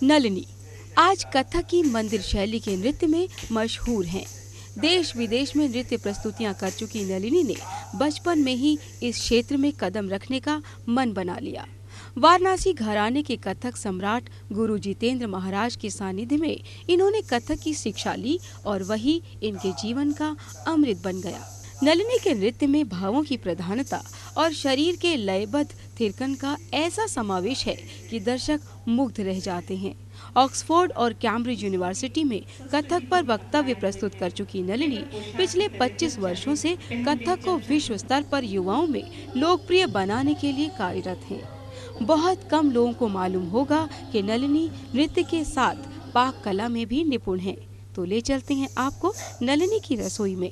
नलिनी आज कथक की मंदिर शैली के नृत्य में मशहूर हैं। देश विदेश में नृत्य प्रस्तुतियां कर चुकी नलिनी ने बचपन में ही इस क्षेत्र में कदम रखने का मन बना लिया। वाराणसी घराने के कथक सम्राट गुरु जितेंद्र महाराज के सानिध्य में इन्होंने कथक की शिक्षा ली और वही इनके जीवन का अमृत बन गया। नलिनी के नृत्य में भावों की प्रधानता और शरीर के लयबद्ध थिरकन का ऐसा समावेश है कि दर्शक मुग्ध रह जाते हैं। ऑक्सफोर्ड और कैम्ब्रिज यूनिवर्सिटी में कथक पर वक्तव्य प्रस्तुत कर चुकी नलिनी पिछले 25 वर्षों से कथक को विश्व स्तर पर युवाओं में लोकप्रिय बनाने के लिए कार्यरत हैं। बहुत कम लोगों को मालूम होगा कि नलिनी नृत्य के साथ पाक कला में भी निपुण हैं। तो ले चलते हैं आपको नलिनी की रसोई में।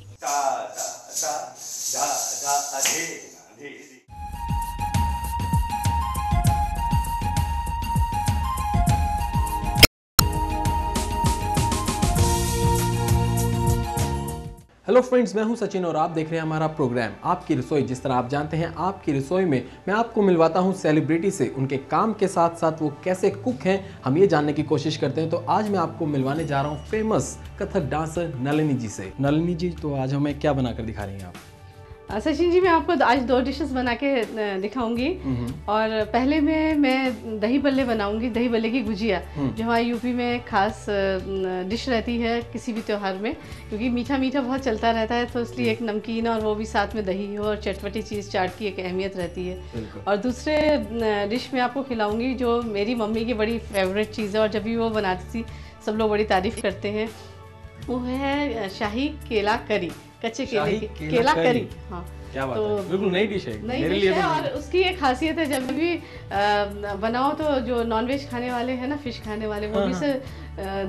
हेलो फ्रेंड्स, मैं हूं सचिन और आप देख रहे हैं हमारा प्रोग्राम आपकी रसोई। जिस तरह आप जानते हैं, आपकी रसोई में मैं आपको मिलवाता हूं सेलिब्रिटी से। उनके काम के साथ साथ वो कैसे कुक हैं, हम ये जानने की कोशिश करते हैं। तो आज मैं आपको मिलवाने जा रहा हूं फेमस कथक डांसर नलिनी जी से। नलिनी जी, तो आज हमें क्या बनाकर दिखा रही हैं आप? सचिन जी, मैं आपको आज 2 डिशेस बना के दिखाऊंगी। और पहले में मैं दही बल्ले बनाऊंगी, दही बल्ले की गुजिया, जो हमारे यूपी में खास डिश रहती है किसी भी त्योहार में, क्योंकि मीठा मीठा बहुत चलता रहता है, तो इसलिए एक नमकीन और वो भी साथ में दही हो और चटपटी चीज़ चाट की एक अहमियत रहती है। और दूसरे डिश में आपको खिलाऊंगी जो मेरी मम्मी की बड़ी फेवरेट चीज़ है और जब भी वो बनाती थी सब लोग बड़ी तारीफ़ करते हैं, वो है शाही केला करी, कच्चे केले की केला करी। हाँ, क्या बात तो है, बिल्कुल नई डिश है मेरे लिए तो। और उसकी एक खासियत है, जब भी बनाओ तो जो नॉनवेज खाने वाले हैं ना, फिश खाने वाले, वो भी से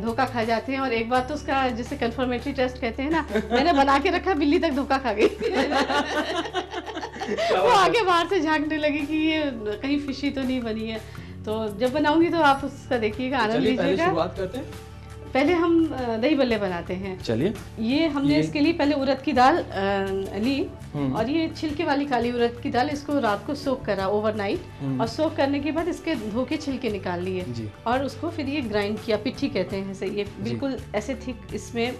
धोखा खा जाते हैं। और एक बार तो उसका जिसे कंफर्मेटरी टेस्ट कहते हैं ना, मैंने बना के रखा, बिल्ली तक धोखा खा गई। वो आगे बाहर से झांकने लगी कि ये कहीं फिशी तो नहीं बनी है। तो जब बनाऊंगी तो आप उसका देखिएगा, आनंद लीजिएगा। शुरुआत करते हैं। पहले हम दही बल्ले बनाते हैं। चलिए। ये हमने इसके लिए पहले उड़द की दाल ली, और ये छिलके वाली काली उड़द की दाल, इसको रात को सोक करा ओवरनाइट, और सोक करने के बाद इसके धो के छिलके निकाल लिए और उसको फिर ये ग्राइंड किया, पिट्ठी कहते हैं इसे। ये बिल्कुल ऐसे थिक इसमें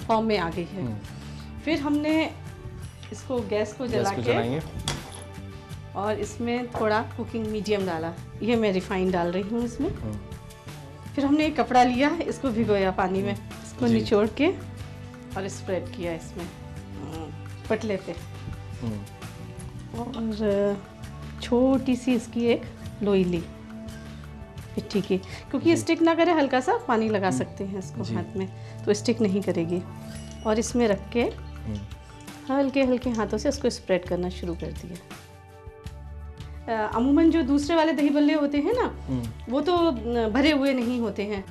फॉर्म में आ गई है। फिर हमने इसको गैस को जला के और इसमें थोड़ा कुकिंग मीडियम डाला। ये मैं रिफाइंड डाल रही हूँ इसमें। फिर हमने एक कपड़ा लिया, इसको भिगोया पानी में, इसको निचोड़ के और स्प्रेड किया इसमें पटले पे, और छोटी सी इसकी एक लोई ली पिट्ठी की, क्योंकि स्टिक ना करे, हल्का सा पानी लगा सकते हैं इसको हाथ में तो स्टिक नहीं करेगी। और इसमें रख के हल्के हल्के हाथों से इसको स्प्रेड करना शुरू कर दिया। अमूमन जो दूसरे वाले दही बल्ले होते हैं ना, वो तो भरे हुए नहीं होते हैं,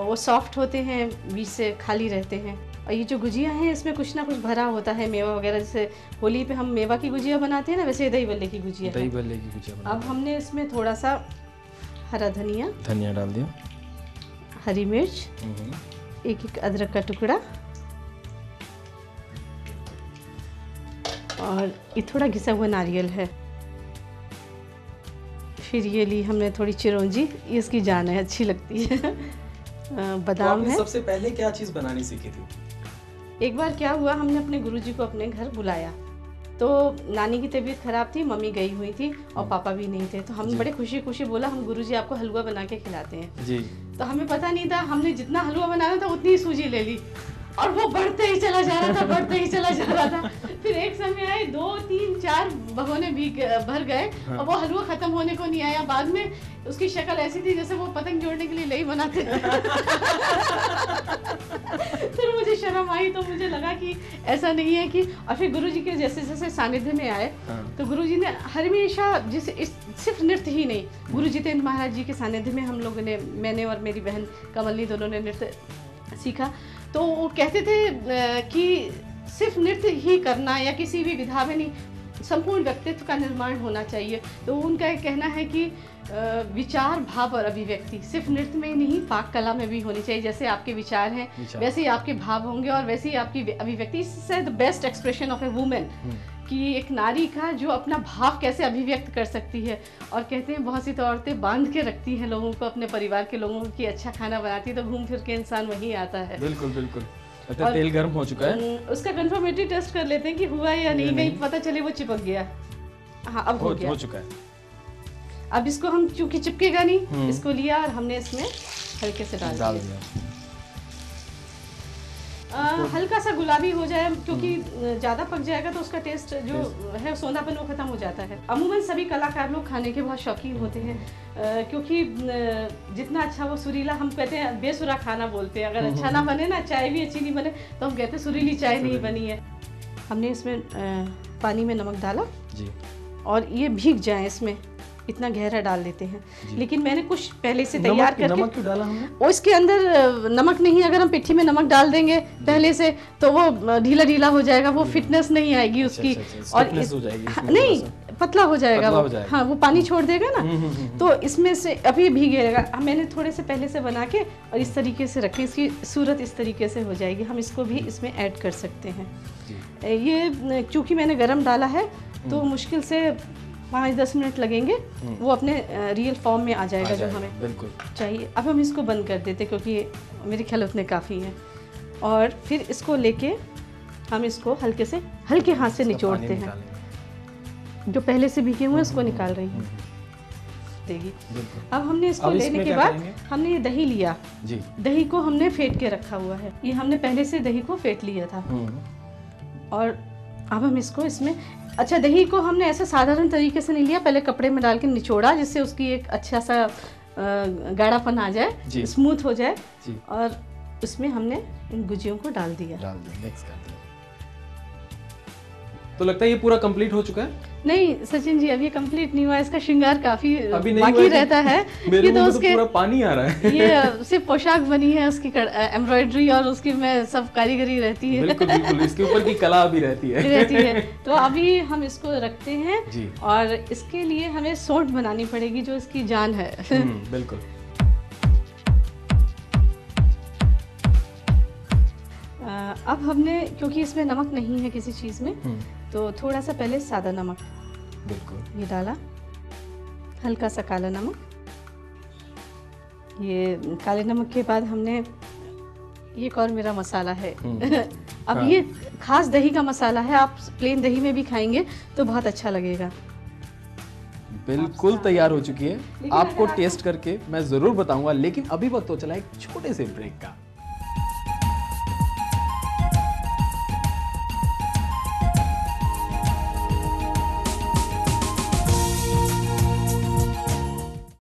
वो सॉफ्ट होते हैं, बीच से खाली रहते हैं। और ये जो गुजिया है, इसमें कुछ ना कुछ भरा होता है, मेवा वगैरह। जैसे होली पे हम मेवा की गुजिया बनाते हैं ना, वैसे दही बल्ले की गुजिया है। दही बल्ले की गुजिया। अब हमने इसमें थोड़ा सा हरा धनिया डाल दिया, हरी मिर्च, एक अदरक का टुकड़ा, और ये थोड़ा घिसा हुआ नारियल है। फिर ये ली हमने थोड़ी चिरौंजी, ये इसकी जान है, अच्छी लगती है। बादाम है। सबसे पहले क्या चीज़ बनानी सीखी थी? एक बार क्या हुआ, हमने अपने गुरुजी को अपने घर बुलाया, तो नानी की तबीयत खराब थी, मम्मी गई हुई थी और पापा भी नहीं थे। तो हम बड़े खुशी खुशी बोला, हम गुरुजी आपको हलवा बना के खिलाते हैं जी। तो हमें पता नहीं था, हमने जितना हलवा बनाना था उतनी ही सूजी ले ली, और वो बढ़ते ही चला जा रहा था, बढ़ते ही चला जा रहा था। फिर एक समय आए 2, 3, 4 भगोने भी भर गए, और वो हलवा खत्म होने को नहीं आया। बाद में उसकी शक्ल ऐसी थी जैसे वो पतंग जोड़ने के लिए लई बनाते थे। फिर मुझे शर्म आई, तो मुझे लगा कि ऐसा नहीं है कि। और फिर गुरुजी के जैसे जैसे सानिध्य में आए, तो गुरुजी ने हमेशा, जिसे सिर्फ नृत्य ही नहीं, गुरु जितेंद्र महाराज जी के सानिध्य में हम लोगों ने, मैंने और मेरी बहन कमलनी, दोनों ने नृत्य सीखा। तो वो कहते थे कि सिर्फ नृत्य ही करना या किसी भी विधा में नहीं, संपूर्ण व्यक्तित्व का निर्माण होना चाहिए। तो उनका एक कहना है कि विचार, भाव और अभिव्यक्ति सिर्फ नृत्य में ही नहीं, पाक कला में भी होनी चाहिए। जैसे आपके विचार हैं वैसे ही आपके भाव होंगे और वैसे ही आपकी अभिव्यक्ति। इससे the best expression of A women, कि एक नारी का जो अपना भाव कैसे अभिव्यक्त कर सकती है। और कहते हैं बहुत सी तो औरतें बांध के रखती हैं लोगों को, अपने परिवार के लोगों की, अच्छा खाना बनाती है तो घूम फिर के इंसान वहीं आता है। बिल्कुल बिल्कुल। अच्छा, तेल गर्म हो चुका है, उसका कंफर्मेटरी टेस्ट कर लेते हैं कि हुआ या नहीं, कहीं पता चले वो चिपक गया। हाँ, अब हो गया, हो चुका है। अब इसको हम, चूंकि चिपकेगा नहीं, इसको लिया और हमने इसमें हल्के से डाल दिया। हल्का सा गुलाबी हो जाए, क्योंकि ज़्यादा पक जाएगा तो उसका टेस्ट जो है सोंधापन वो खत्म हो जाता है। अमूमन सभी कलाकार लोग खाने के बहुत शौकीन होते हैं, क्योंकि जितना अच्छा वो सुरीला, हम कहते हैं बेसुरा खाना बोलते हैं। अगर अच्छा ना बने ना, चाय भी अच्छी नहीं बने तो हम कहते हैं सुरीली चाय नहीं बनी है। हमने इसमें पानी में नमक डाला जी, और ये भीग जाए इसमें, इतना गहरा डाल देते हैं। लेकिन मैंने कुछ पहले से तैयार करके, नमक क्यों डाला हमने? और इसके अंदर नमक नहीं, अगर हम पिट्ठी में नमक डाल देंगे पहले से तो वो ढीला ढीला हो जाएगा, वो फिटनेस नहीं आएगी उसकी। और नहीं, पतला हो जाएगा वो। हाँ, वो पानी छोड़ देगा ना, तो इसमें से अभी भीगेगा। मैंने थोड़े से पहले से बना के और इस तरीके से रखे, इसकी सूरत इस तरीके से हो जाएगी। हम इसको भी इसमें ऐड कर सकते हैं। ये चूँकि मैंने गरम डाला है तो मुश्किल से 5-10 मिनट लगेंगे, वो अपने रियल फॉर्म में आ जाएगा जो हमें बिल्कुल चाहिए। अब हम इसको बंद कर देते, क्योंकि मेरे ख्याल उतने काफ़ी हैं। और फिर इसको लेके हम इसको हल्के हाथ से निचोड़ते हैं। जो पहले से भीगे हुए हैं उसको निकाल रही हूँ देगी। अब हमने इसको लेने के बाद हमने ये दही लिया जी, दही को हमने फेंट के रखा हुआ है। ये हमने पहले से दही को फेंट लिया था। और अब हम इसको इसमें, अच्छा, दही को हमने ऐसे साधारण तरीके से नहीं लिया, पहले कपड़े में डाल के निचोड़ा, जिससे उसकी एक अच्छा सा गाढ़ापन आ जाए, स्मूथ हो जाए। और उसमें हमने इन गुजियों को डाल दिया, मिक्स कर दिया। तो लगता है ये पूरा कंप्लीट हो चुका है? नहीं सचिन जी, अभी कंप्लीट नहीं हुआ, इसका श्रृंगार काफी बाकी रहता है। ये तो उसके पूरा पानी आ रहा है। ये सिर्फ पोशाक बनी है, उसकी एम्ब्रॉयडरी और उसकी में सब कारीगरी रहती है। बिल्कुल बिल्कुल, इसके ऊपर की कला भी रहती है। तो अभी हम इसको रखते हैं जी। और इसके लिए हमें सौंठ बनानी पड़ेगी, जो इसकी जान है। बिल्कुल। अब हमने, क्योंकि इसमें नमक नहीं है किसी चीज़ में, तो थोड़ा सा पहले सादा नमक बिल्कुल ये डाला, हल्का सा काला नमक। ये काले नमक के बाद हमने, ये एक और मेरा मसाला है। अब ये खास दही का मसाला है, आप प्लेन दही में भी खाएंगे तो बहुत अच्छा लगेगा। बिल्कुल तैयार हो चुकी है, आपको टेस्ट करके मैं ज़रूर बताऊंगा। लेकिन अभी वक्त हो चला एक छोटे से ब्रेक का।